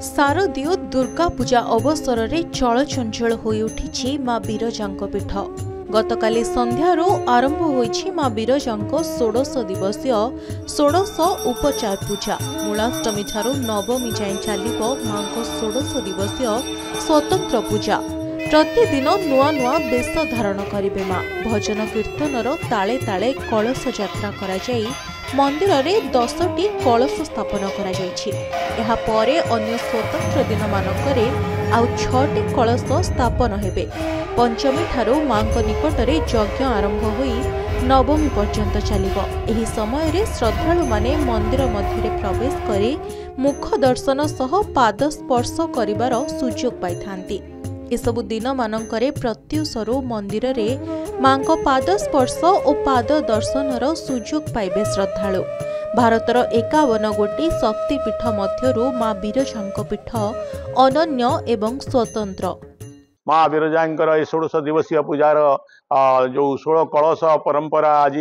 शारदीय दुर्गा पूजा अवसर में चलचंचल हो उठी माँ बिरजांको पीठ। गतकाली संध्यारू आरंभ होईछि माँ बिरजांको 16 दिवसीय 16 उपचार पूजा। मूलाष्टमी ठारू नवमी जाए चलिबो माँको 16 दिवसीय स्वतंत्र पूजा। प्रतिदिन नुआ नुआ बेश धारण करिबे माँ। भजन कीर्तनर ताले ताले कलश यात्रा करा जाई मंदिर में 10टी कलश स्थापन करा जायछि। एहा परे अन्य स्वतंत्र दिन मानकरे आउ 6टी कलश स्थापन हेबे। पंचमी ठारू मांको निकटरे यज्ञ आरंभ होई नवमी पर्यंत चलिबो। एही समय रे श्रद्धालु माने मंदिर मध्यरे प्रवेश करी मुख दर्शन सह पाद स्पर्श करिवार सुयोग पाइथांती। एसबु दिन मानकरे प्रत्युषरु मंदिर रे मांको पाद स्पर्श और पाद दर्शनर सुयोग पाइबे श्रद्धालु। भारतर 51 गोटी शक्तिपीठ मध्यरु माँ बिरजांको पीठ अनन्य एवं स्वतंत्र। माँ बिरजांकर 16 दिवसीय पूजार जो 16 कलश परंपरा आज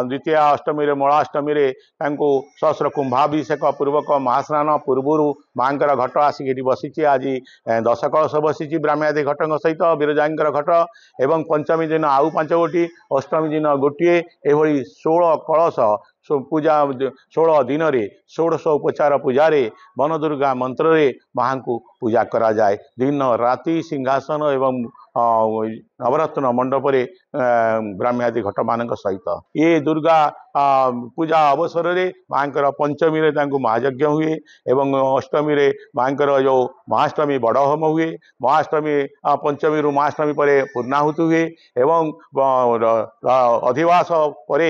द्वितीय अष्टमी मूलाष्टमी सहस्र कुंभाभिषेक पूर्वक महास्नान पूर्वर माँकर घट आसिक बसी। आज 10 कलश बसी ब्राह्मणादि घट सहित बिरजांकर घट एवं पंचमी दिन आउ 5 गोटी, अष्टमी दिन गोटे, एभली 16 कलश पूजा 16 दिन रे 16 उपचार पूजारे वन दुर्गा मंत्र रे माँ को पूजा करा जाए। दिन राति सिंहासन एवं नवरत्न मंडप ब्राह्मणादि घट मान सहित ये दुर्गा पूजा अवसर रे माँकर पंचमी रे महायज्ञ हुए एवं अष्टमी रे माँकर जो महाअष्टमी बड़ होम हुए। महाअष्टमी पंचमी रु महाअष्टमी पर पूर्णाहुति हुए एवं अधिवास पर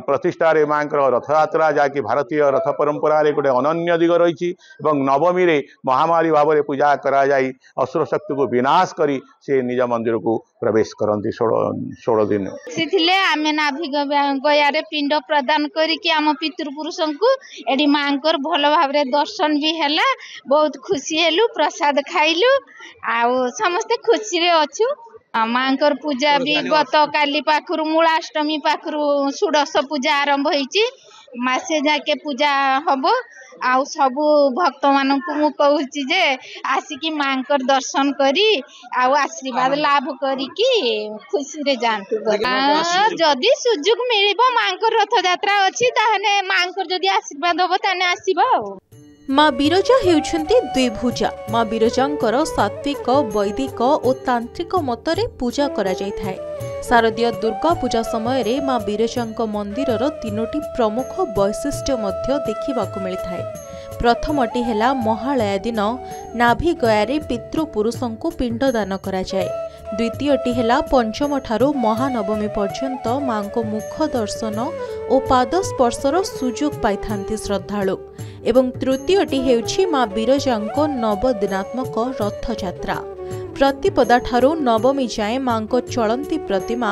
प्रतिष्ठा रे माँकर रथयात्रा जहाँकि भारतीय रथ परंपरा रे गोटे अनन्य दिग रही। नवमी रे महामारी भाव में पूजा करा जाई असुर शक्ति को विनाश करी से निज मंदिर को प्रवेश करती 16 दिन। आमे नाभि गयारे पिंड प्रदान करिकि आम पितृपुरुष को एडी मांकर भल भाव दर्शन भी हैला। बहुत खुशी हेलु, प्रसाद खाइलु, आउ समस्ते खुशी रे अछु। मांकर पूजा भी गत काली पाखरु मूलाष्टमी पाखरु 16 पूजा आरंभ होईची। मासे जाके पूजा हबो। आउ सबु भक्त मानकु मु कहूची जे आसिकी मांकर दर्शन करी आउ आशीर्वाद लाभ करी कि खुशी रे जानतु। जदि सुजुग मिलिबो मांकर रथ यात्रा अछि ताहने मांकर जदि आशीर्वाद होबो ताने आसीबो। माँ बिरजा हेउछंती द्विभुजा। माँ बिरजांकर सात्विक, वैदिक और तांत्रिक मतरे पूजा करा जाय थाए। शारदीय दुर्गा पूजा समय रे माँ बिरजांको मंदिरर 3टी प्रमुख वैशिष्ट्य मध्य देखिबाकु मिलिथाए। प्रथमटी हेला महालया दिन नाभि गयारे पितृपुरुषंकु पिंडदान करा जाए। द्वितीयटी हेला पंचम ठारू महानवमी पर्यंत माँ को मुख दर्शन और पाद स्पर्शर सुयोग पाइथांती श्रद्धालु। एवं तृतीयटी हेउछि माँ बिरजांको नवदिनात्मक रथ यात्रा। प्रतिपदा ठारू नवमी जाए माँ को चलंती प्रतिमा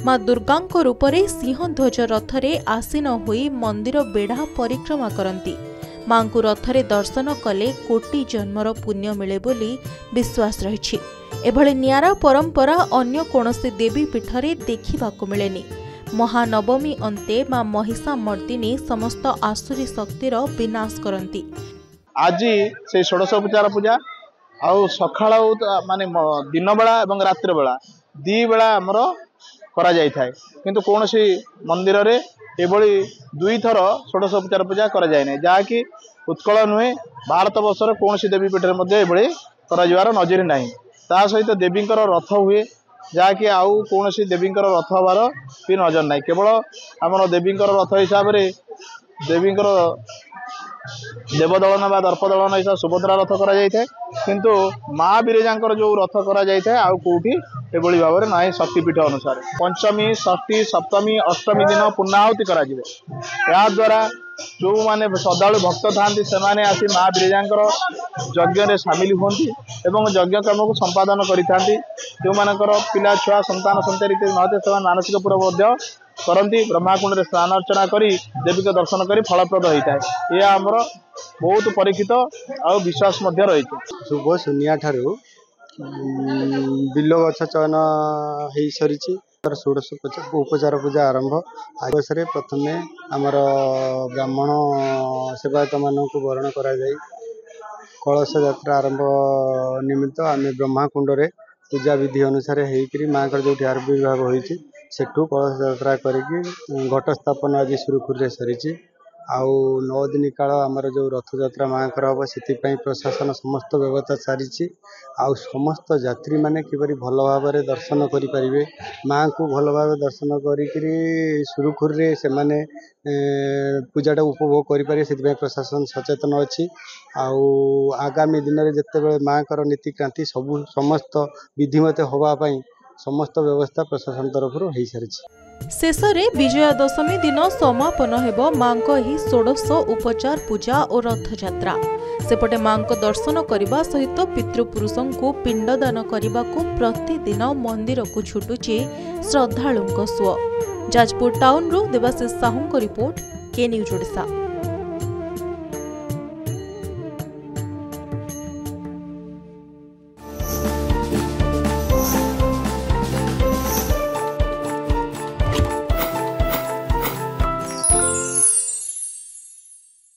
माँ दुर्गांको रूपरे सिंहध्वज रथरे आसीन होई मंदिर बेढ़ा परिक्रमा करती। माँ को रथरे दर्शन कले कोटि जन्मर पुण्य मिले बोली विश्वास रही। एभली नियारा परंपरा अन्य कोनोसी देवी पीठरे देखिबाकु मिलेनी। महानवमी अंते माँ महिषा मर्दिनी समस्त आसुरी शक्तिर विनाश करती। आज से 16 उपचार पूजा आउ सकाळ माने दिन बेला एवं रात्रि बेला दी बेला आमर करा जाय थाए। किंतु कोनोसी मंदिर रे एभली 2 थर 16 उपचार पूजा करा जाय नै, जाकी उत्कल नुहे भारत वर्षर कोनोसी देवी पीठरे मध्ये एभली करा जिवार नजर नाही। ता सहित देवींकर रथ हुए जहाँकि आउ कौन देवींकर रथ हबार भी नजर ना। केवल आम देवींकर रथ हिसाब से देवींकर देवदलन बा दर्पदलन हिसाब सुभद्रा रथ करा जाय थाए। किंतु माँ बिरजांकर जो रथ करा जाय थाए आउ कोठी एभली भाव में ना। शक्तिपीठ अनुसार पंचमी, षष्ठी, सप्तमी, अष्टमी दिन पूर्णाहुति करा जिवो। या द्वारा जो माने श्रद्धालु भक्त थांती से माने आसी माँ बिरजांकर यज्ञ रे शामिल होती एवं यज्ञ कर्म को संपादन करिथांती। जो मानकर पिला छुआ संतान संतान नहते से मानसिक पूरा करती। ब्रह्माकुंड रे स्नान अर्चना करी देवी के दर्शन करी फलप्रद होता है। यह आमर बहुत परीक्षित आ विश्वास मध्य रही। शुभ शून्य ठारू बिल गछ चयन हो सरी 16 उपचार पूजा आरंभ अवसर प्रथम आमर ब्राह्मण सेवायत मान वरण करा कलश यात्रा आरंभ निमित्त आम ब्रह्माकुंड रे पूजा विधि अनुसार होकर माँ जो आविर्भाव होती सेठू कलश यात्रा करके घट स्थापन आज सुरुखुरी सरी आउ 9 दिन काल आमर जो रथ यात्रा माँ हम से प्रशासन समस्त व्यवस्था सारी आउ समस्त यात्री माने किपरि भल भाव दर्शन करें माँ को भल भाव दर्शन करी सुरुखुरी से माने पूजाटा उपभोग करें से प्रशासन सचेतन अच्छी आउ आगामी दिन में जिते माँ नीतिक्रांति सबू समस्त विधिमत होगापाई समस्त व्यवस्था प्रशासन तरफ हो सारी शेष में विजया दशमी दिन समापन हेब मां ही षोडश उपचार पूजा और रथयात्रा सेपटे मां दर्शन करने सहित पितृपुरुषों को पिंडदान करने को प्रतिदिन मंदिर को छुटुची श्रद्धालुं सुओ। जाजपुर टाउन देवाशीष साहू रिपोर्ट के न्यूज ओडिशा।